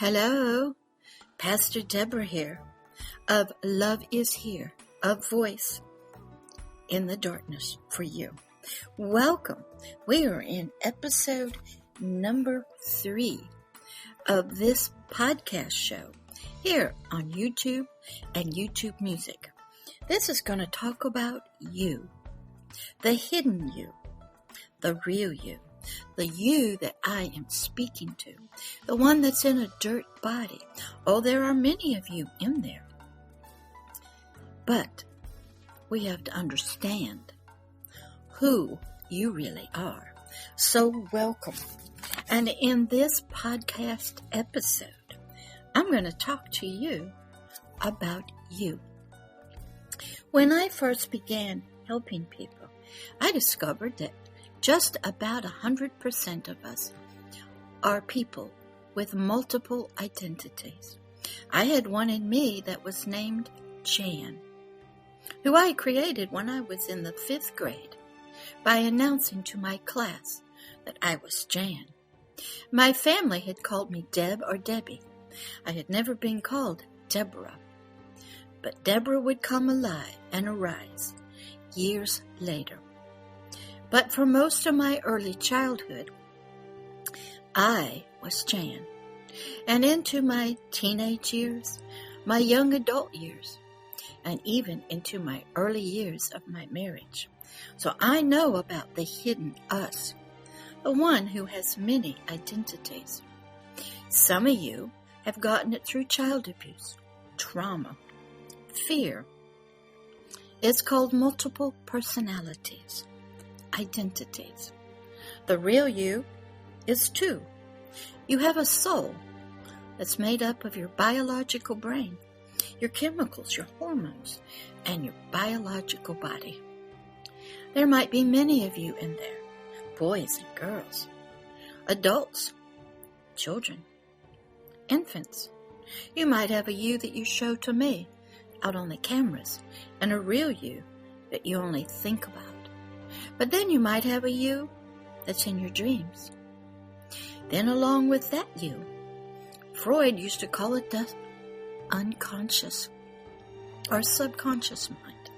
Hello, Pastor Deborah here of Love is Here, a voice in the darkness for you. Welcome. We are in episode number 3 of this podcast show here on YouTube and YouTube Music. This is going to talk about you, the hidden you, the real you. The you that I am speaking to, the one that's in a dirt body. Oh, there are many of you in there. But we have to understand who you really are. So welcome. And in this podcast episode, I'm going to talk to you about you. When I first began helping people, I discovered that just about 100% of us are people with multiple identities. I had one in me that was named Jan, who I created when I was in the 5th grade by announcing to my class that I was Jan. My family had called me Deb or Debbie. I had never been called Deborah. But Deborah would come alive and arise years later. But for most of my early childhood, I was Jan. And into my teenage years, my young adult years, and even into my early years of my marriage. So I know about the hidden us, the one who has many identities. Some of you have gotten it through child abuse, trauma, fear. It's called multiple personalities. Identities. The real you is 2. You have a soul that's made up of your biological brain, your chemicals, your hormones, and your biological body. There might be many of you in there, boys and girls, adults, children, infants. You might have a you that you show to me out on the cameras, and a real you that you only think about. But then you might have a you that's in your dreams. Then along with that you, Freud used to call it the unconscious or subconscious mind.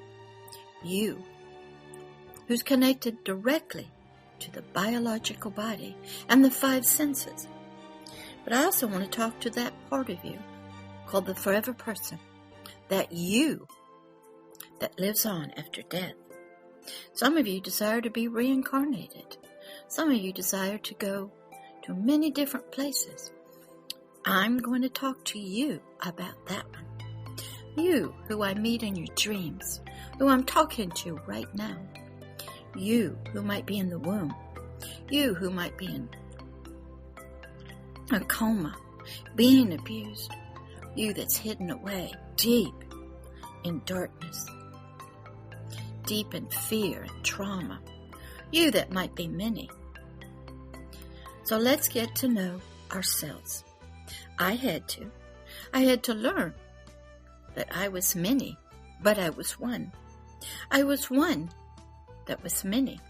You, who's connected directly to the biological body and the 5 senses. But I also want to talk to that part of you called the forever person, that you that lives on after death. Some of you desire to be reincarnated. Some of you desire to go to many different places. I'm going to talk to you about that one. You who I meet in your dreams, who I'm talking to right now. You who might be in the womb. You who might be in a coma, being abused. You that's hidden away deep in darkness. Deep in fear and trauma. You that might be many. So let's get to know ourselves. I had to learn that I was many, but I was one. I was one that was many.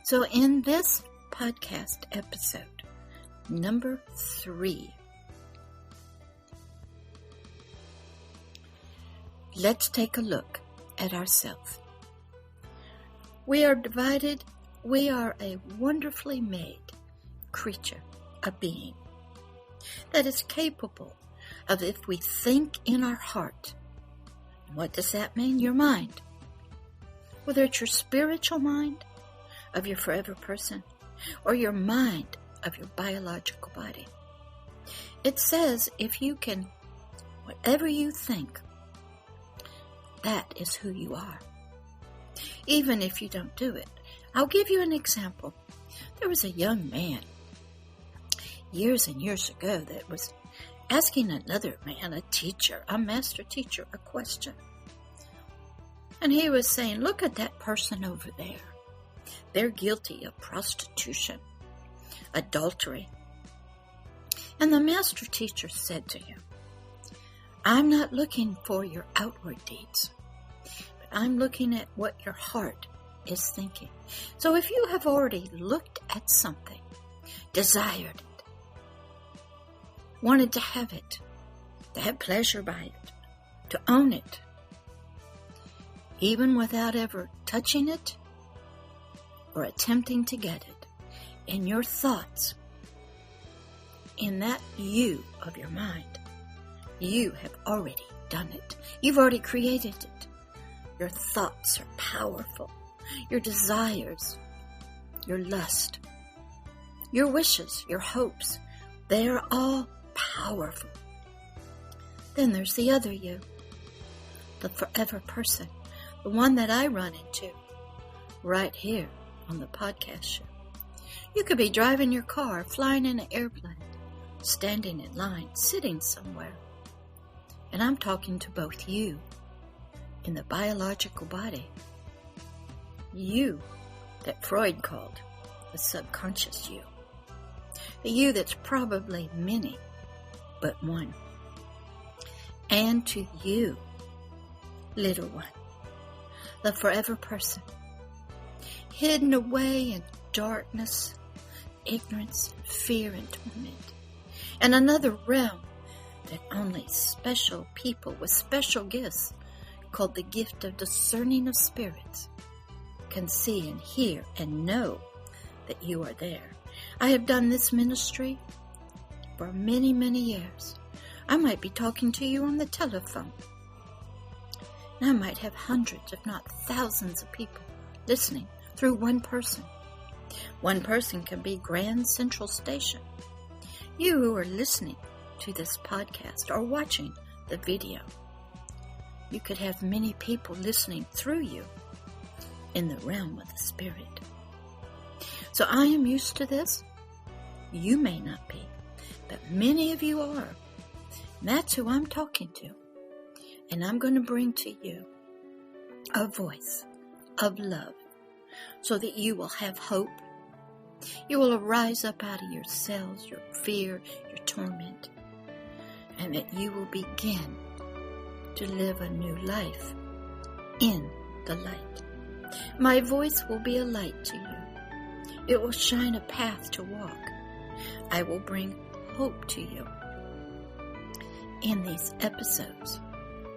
So in this podcast episode, number 3, let's take a look at ourselves. We are divided. We are a wonderfully made creature, a being that is capable of, if we think in our heart. What does that mean? Your mind. Whether it's your spiritual mind of your forever person or your mind of your biological body. It says if you can, whatever you think, that is who you are. Even if you don't do it. I'll give you an example. There was a young man years and years ago that was asking another man, a teacher, a master teacher, a question. And he was saying, look at that person over there. They're guilty of prostitution, adultery. And the master teacher said to him, I'm not looking for your outward deeds, but I'm looking at what your heart is thinking. So if you have already looked at something, desired it, wanted to have it, to have pleasure by it, to own it, even without ever touching it or attempting to get it. In your thoughts, in that you of your mind, you have already done it. You've already created it. Your thoughts are powerful. Your desires, your lust, your wishes, your hopes, they are all powerful. Then there's the other you, the forever person, the one that I run into right here on the podcast show. You could be driving your car, flying in an airplane, standing in line, sitting somewhere. And I'm talking to both you in the biological body, you that Freud called the subconscious you, the you that's probably many but one, and to you, little one, the forever person, hidden away in darkness, ignorance, fear, and torment, and another realm that only special people with special gifts, called the gift of discerning of spirits, can see and hear and know that you are there. I have done this ministry for many, many years. I might be talking to you on the telephone, and I might have hundreds, if not thousands of people listening through one person. One person can be Grand Central Station. You who are listening to this podcast or watching the video, you could have many people listening through you in the realm of the spirit. So I am used to this. You may not be, but many of you are. And that's who I'm talking to. And I'm going to bring to you a voice of love so that you will have hope. You will arise up out of your cells, your fear, your torment, and that you will begin to live a new life in the light. My voice will be a light to you. It will shine a path to walk. I will bring hope to you in these episodes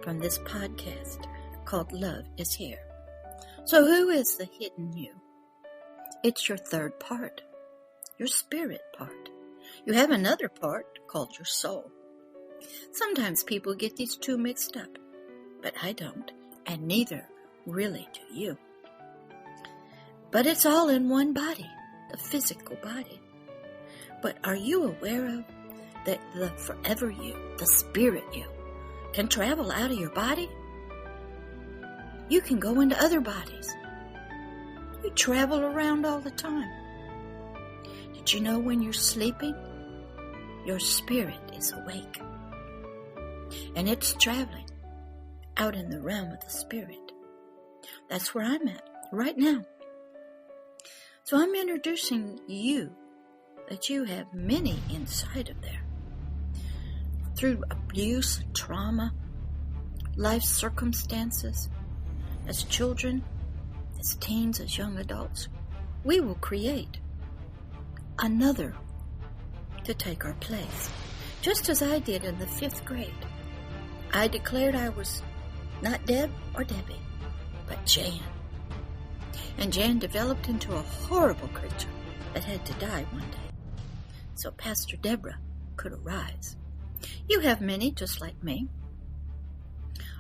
from this podcast called Love is Here. So who is the hidden you? It's your third part, your spirit part. You have another part called your soul. Sometimes people get these two mixed up, but I don't, and neither really do you. But it's all in one body, the physical body. But are you aware of that the forever you, the spirit you, can travel out of your body? You can go into other bodies. You travel around all the time. Did you know when you're sleeping, your spirit is awake? And it's traveling out in the realm of the spirit. That's where I'm at right now. So I'm introducing you that you have many inside of there. Through abuse, trauma, life circumstances, as children, as teens, as young adults, we will create another to take our place. Just as I did in the 5th grade. I declared I was not Deb or Debbie, but Jan. And Jan developed into a horrible creature that had to die one day, so Pastor Deborah could arise. You have many just like me.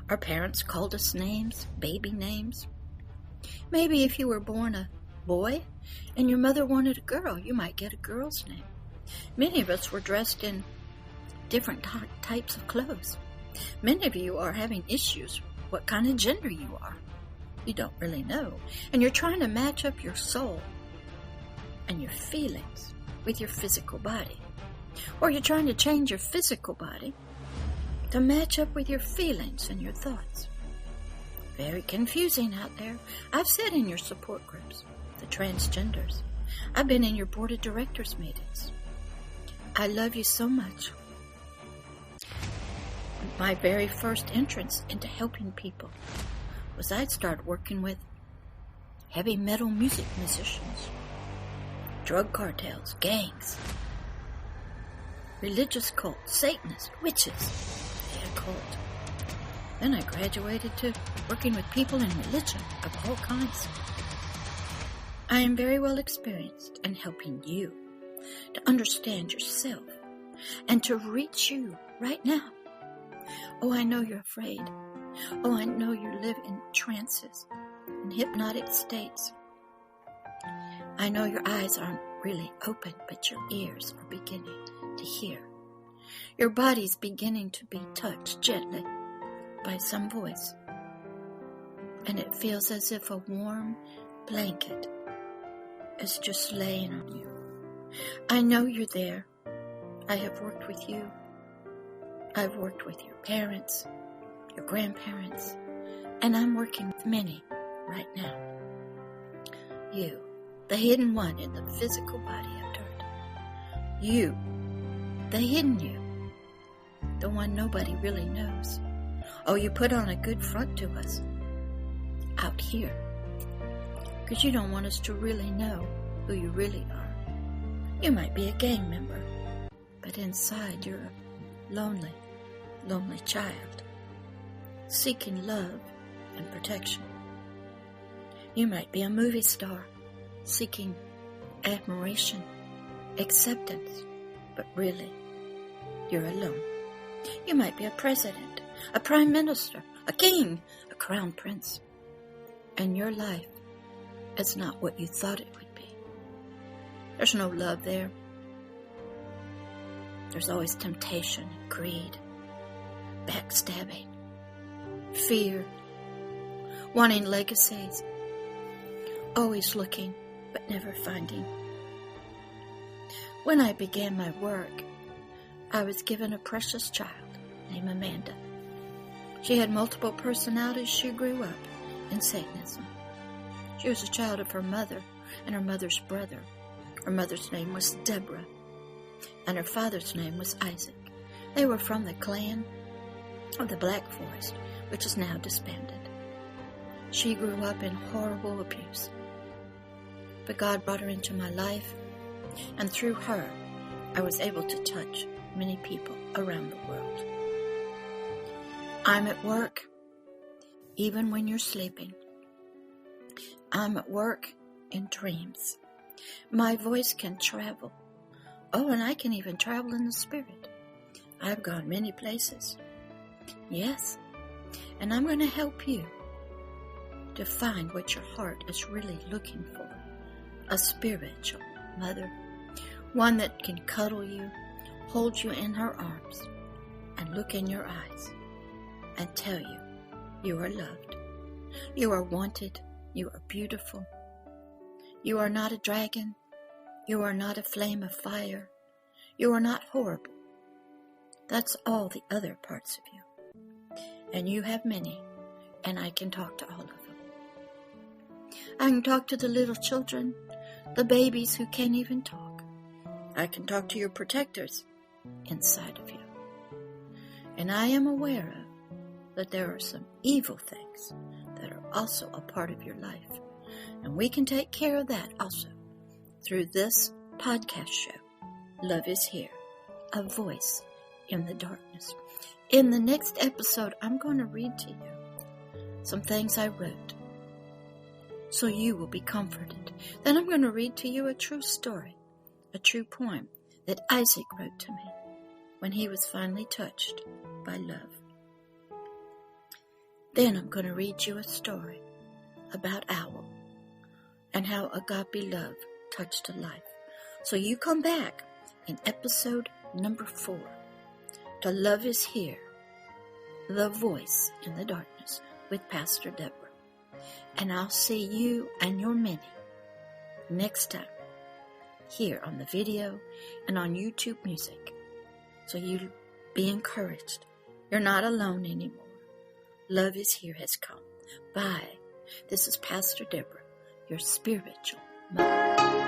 Our parents called us names, baby names. Maybe if you were born a boy and your mother wanted a girl, you might get a girl's name. Many of us were dressed in different types of clothes. Many of you are having issues what kind of gender you are. You don't really know. And you're trying to match up your soul and your feelings with your physical body. Or you're trying to change your physical body to match up with your feelings and your thoughts. Very confusing out there. I've sat in your support groups, the transgenders. I've been in your board of directors meetings. I love you so much. My very first entrance into helping people was I'd start working with heavy metal music musicians, drug cartels, gangs. religious cult, Satanists, witches. They had a cult. Then I graduated to working with people in religion of all kinds. I am very well experienced in helping you to understand yourself and to reach you right now. Oh, I know you're afraid. Oh, I know you live in trances, in hypnotic states. I know your eyes aren't really open, but your ears are beginning to hear. Your body's beginning to be touched gently by some voice, and it feels as if a warm blanket is just laying on you. I know you're there. I have worked with you. I've worked with your parents, your grandparents, and I'm working with many right now. You, the hidden one in the physical body of dirt. You, the hidden you, the one nobody really knows. Oh, you put on a good front to us out here, because you don't want us to really know who you really are. You might be a gang member, but inside you're a lonely, lonely child, seeking love and protection. You might be a movie star, seeking admiration, acceptance, but really, you're alone. You might be a president, a prime minister, a king, a crown prince, and your life is not what you thought it would be. There's no love there. There's always temptation, greed, backstabbing, fear, wanting legacies, always looking but never finding. When I began my work, I was given a precious child named Amanda. She had multiple personalities. She grew up in Satanism. She was a child of her mother and her mother's brother. Her mother's name was Deborah, and her father's name was Isaac. They were from the clan of the Black Forest, which is now disbanded. She grew up in horrible abuse. But God brought her into my life, and through her, I was able to touch many people around the world. I'm at work, even when you're sleeping. I'm at work in dreams. My voice can travel. Oh, and I can even travel in the spirit. I've gone many places. Yes, and I'm going to help you to find what your heart is really looking for. A spiritual mother, one that can cuddle you, hold you in her arms, and look in your eyes and tell you you are loved, you are wanted, you are beautiful, you are not a dragon, you are not a flame of fire, you are not horrible. That's all the other parts of you. And you have many, and I can talk to all of them. I can talk to the little children, the babies who can't even talk. I can talk to your protectors inside of you. And I am aware of that there are some evil things that are also a part of your life. And we can take care of that also through this podcast show, Love is Here, a voice in the darkness. In the next episode, I'm going to read to you some things I wrote so you will be comforted. Then I'm going to read to you a true story, a true poem that Isaac wrote to me when he was finally touched by love. Then I'm going to read you a story about Owl and how Agape Love touched a life. So you come back in episode number 4 to Love is Here, the voice in the darkness with Pastor Deborah. And I'll see you and your many next time here on the video and on YouTube Music. So you be encouraged. You're not alone anymore. Love is Here has come. Bye. This is Pastor Deborah, your spiritual mother.